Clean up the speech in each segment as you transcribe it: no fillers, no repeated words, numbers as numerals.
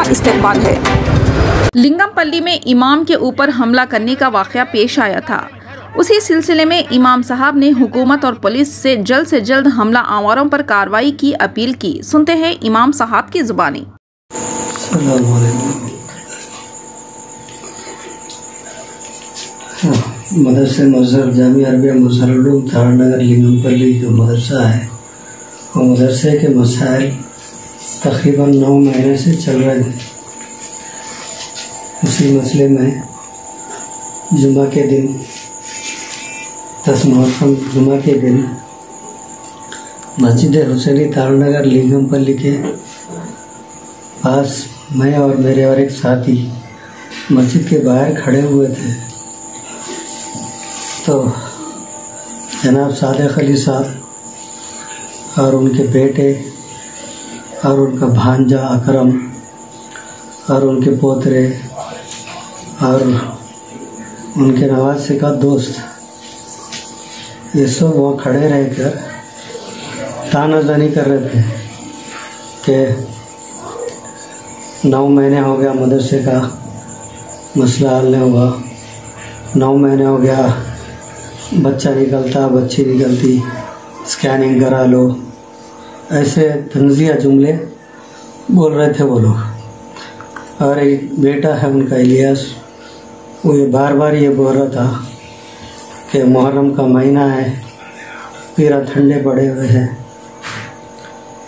नमाज इस्तेमाल है। लिंगमपल्ली में इमाम के ऊपर हमला करने का वाक़या पेश आया था। उसी सिलसिले में इमाम साहब ने हुकूमत और पुलिस से जल्द हमला आवारों पर कार्रवाई की अपील की। सुनते हैं इमाम साहब की जुबानी। मदरसे मजहर जामिया अरबिया मुसल्लुम तारानगर लिंगमपल्ली जो मदरसा है वो मदरसे के मसाइल तकरीबन 9 महीने से चल रहे थे। उसी मसले में जुमा के दिन 10 मुहर्रम जुमा के दिन मस्जिद हुसैनी तारानगर लिंगमपल्ली के पास मैं और मेरे और एक साथी मस्जिद के बाहर खड़े हुए थे तो जनाब सादिक अली साहब और उनके बेटे और उनका भांजा अकरम और उनके पोतरे और उनके नवासे का दोस्त ये सब वहाँ खड़े रहकर तानाज़ानी कर रहे थे कि 9 महीने हो गया मदरसे का मसला हल नहीं हुआ, 9 महीने हो गया बच्चा निकलता बच्ची निकलती, स्कैनिंग करा लो, ऐसे तंज़िया जुमले बोल रहे थे वो लोग। और एक बेटा है उनका इलियास, वो ये बार बार ये बोल रहा था कि मुहर्रम का महीना है, पीरा ठंडे पड़े हुए हैं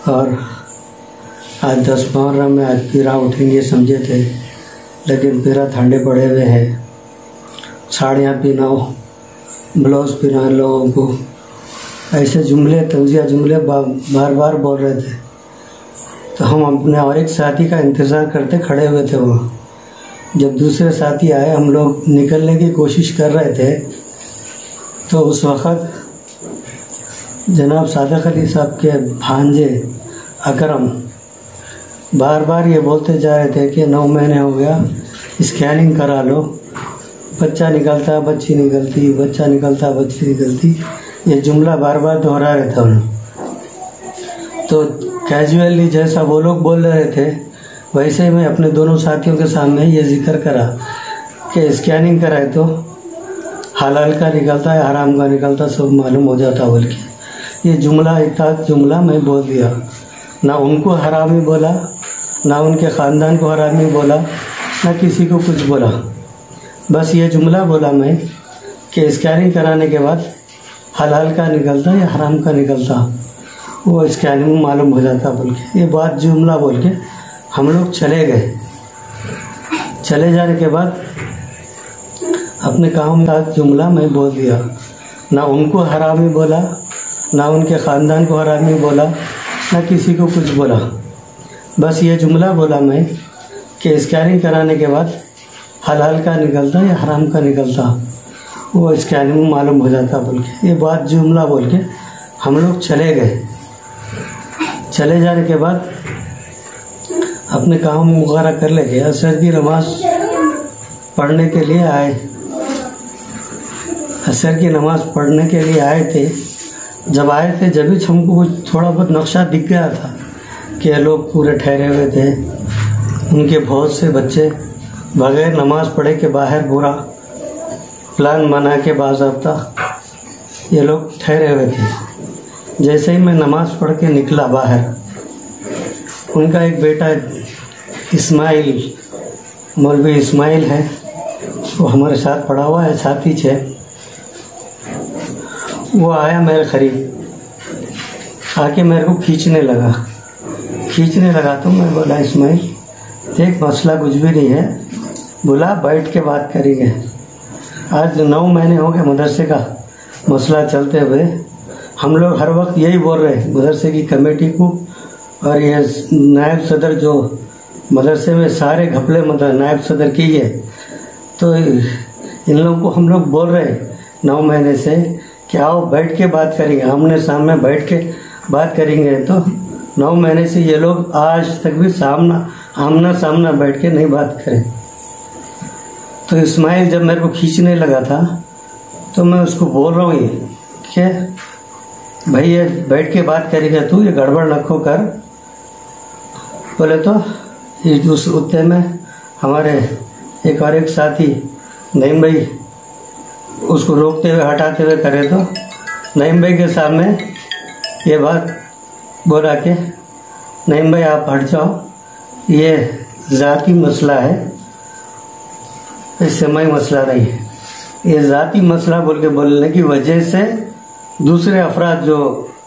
और आज 10 मुहर्रम में आज पीरा उठेंगे समझे थे, लेकिन पीरा ठंडे पड़े हुए हैं। साड़ियाँ पहनाओ, ब्लाउज पहना लोगों को, ऐसे जुमले तंज़िया जुमले बार बार बोल रहे थे। तो हम अपने और एक साथी का इंतज़ार करते खड़े हुए थे वहाँ। जब दूसरे साथी आए, हम लोग निकलने की कोशिश कर रहे थे तो उस वक़्त जनाब सादिक अली साहब के भांजे अकरम बार बार ये बोलते जा रहे थे कि 9 महीने हो गया, स्कैनिंग करा लो, बच्चा निकलता बच्ची निकलती, बच्चा निकलता बच्ची निकलती, ये जुमला बार बार दोहरा रहे थे उन्हें। तो कैजुअली जैसा वो लोग बोल रहे थे वैसे ही मैं अपने दोनों साथियों के सामने ये जिक्र करा कि स्कैनिंग कराए तो हलाल का निकलता है हराम का निकलता सब मालूम हो जाता। बल्कि ये जुमला एक जुमला मैं बोल दिया, ना उनको हरामी बोला, ना उनके ख़ानदान को हरामी बोला, ना किसी को कुछ बोला, बस ये जुमला बोला मैं कि स्कैनिंग कराने के बाद हलाल का निकलता या हराम का निकलता, वो स्कैनिंग में मालूम हो जाता। बल्कि ये बात जुमला बोल के हम लोग चले गए। चले जाने के बाद अपने काम का जुमला मैं बोल दिया, ना उनको हरामी बोला, ना उनके ख़ानदान को हरामी बोला, ना किसी को कुछ बोला, बस ये जुमला बोला मैं कि स्कैनिंग कराने के बाद हलाल का निकलता या हराम का निकलता, वो स्कैनिंग में मालूम हो जाता। बल्कि ये बात जुमला बोल के हम लोग चले गए। चले जाने के बाद अपने काम वगैरह कर लेके असर की नमाज पढ़ने के लिए आए। असर की नमाज पढ़ने के लिए आए थे। जब आए थे जब भी हमको कुछ थोड़ा बहुत नक्शा दिख गया था कि लोग पूरे ठहरे हुए थे, उनके बहुत से बच्चे बगैर नमाज पढ़े के बाहर पूरा प्लान बना के बाज़ाब्ता ये लोग ठहरे हुए थे। जैसे ही मैं नमाज पढ़ के निकला बाहर, उनका एक बेटा इस्माइल, मौलवी इस्माइल है, वो हमारे साथ पढ़ा हुआ है, साथी है, वो आया मेरे करीब आके मेरे को खींचने लगा तो मैं बोला इस्माइल देख मसला कुछ भी नहीं है, बोला बैठ के बात करेंगे। आज 9 महीने हो गए मदरसे का मसला चलते हुए, हम लोग हर वक्त यही बोल रहे हैं मदरसे की कमेटी को और ये नायब सदर जो मदरसे में सारे घपले नायब सदर की है, तो इन लोगों को हम लोग बोल रहे हैं 9 महीने से कि आओ बैठ के बात करेंगे, आमने सामने बैठ के बात करेंगे। तो 9 महीने से ये लोग आज तक भी आमना सामना बैठ के नहीं बात करें। तो इस्माइल जब मेरे को खींचने लगा था तो मैं उसको बोल रहा हूँ कि भाई ये बैठ के बात करेगा तू, ये गड़बड़ रखो कर। बोले तो उस उत्ते में हमारे एक साथी नईम भाई उसको रोकते हुए हटाते हुए करे तो नईम भाई के सामने ये बात बोला कि नईम भाई आप हट जाओ, ये ज़ाती मसला है, इज्तिमाई मसला नहीं है। ये ज़ाती मसला बोल के बोलने की वजह से दूसरे अफराद जो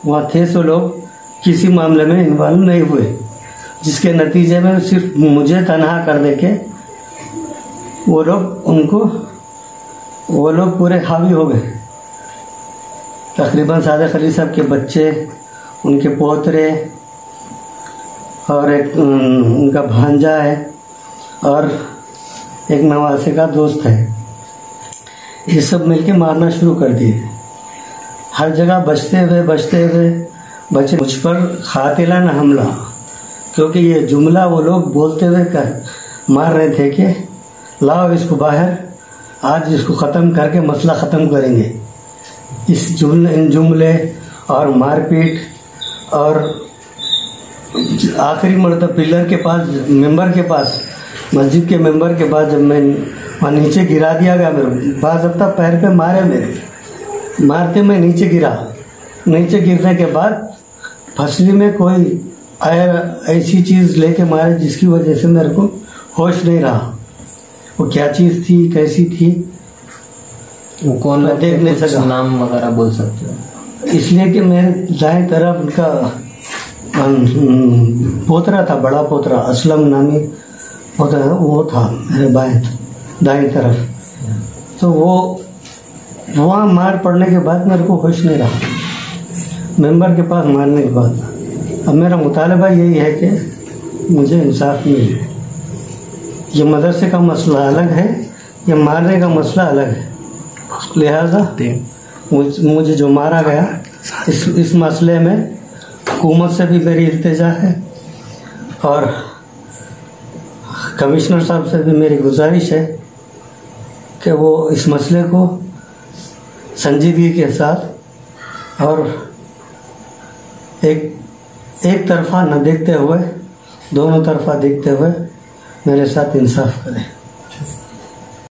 वहाँ थे सो लोग किसी मामले में इन्वॉल्व नहीं हुए, जिसके नतीजे में सिर्फ मुझे तनहा कर दे के वो लोग पूरे हावी हो गए। तकरीबन सादिक अली साहब के बच्चे, उनके पोतरे और एक उनका भांजा है और एक नवासे का दोस्त है, ये सब मिलके मारना शुरू कर दिए। हर जगह बचते हुए बचे। मुझ पर खातिलाना हमला, क्योंकि ये जुमला वो लोग बोलते हुए मार रहे थे कि लाओ इसको बाहर, आज इसको ख़त्म करके मसला ख़त्म करेंगे। इन जुमले और मारपीट और आखिरी मरतब पिलर के पास, मेंबर के पास, मस्जिद के मेंबर के पास जब मैं वहाँ नीचे गिरा दिया गया, मेरे बाज़ अब तक पैर पे मारे, मेरे मारते मैं नीचे गिरा। नीचे गिरने के बाद फसली में कोई ऐसी चीज़ लेके मारे जिसकी वजह से मेरे को होश नहीं रहा। वो क्या चीज़ थी, कैसी थी, वो कौन मैं देख नहीं सका। नाम वगैरह बोल सकते हो? इसलिए कि मेरे दाएं तरफ उनका पोतरा था, बड़ा पोतरा असलम नामी पोतरा, वो था मेरे दाएं तरफ। तो वो वहाँ मार पड़ने के बाद मेरे को होश नहीं रहा, मेंबर के पास मारने के बाद। अब मेरा मुतालबा यही है कि मुझे इंसाफ मिले। ये मदरसे का मसला अलग है, ये मारने का मसला अलग है। लिहाजा मुझे जो मारा गया, इस मसले में हुकूमत से भी मेरी इल्तिजा है और कमिश्नर साहब से भी मेरी गुजारिश है कि वो इस मसले को संजीदगी के साथ और एक तरफा न देखते हुए, दोनों तरफा देखते हुए मेरे साथ इंसाफ करें।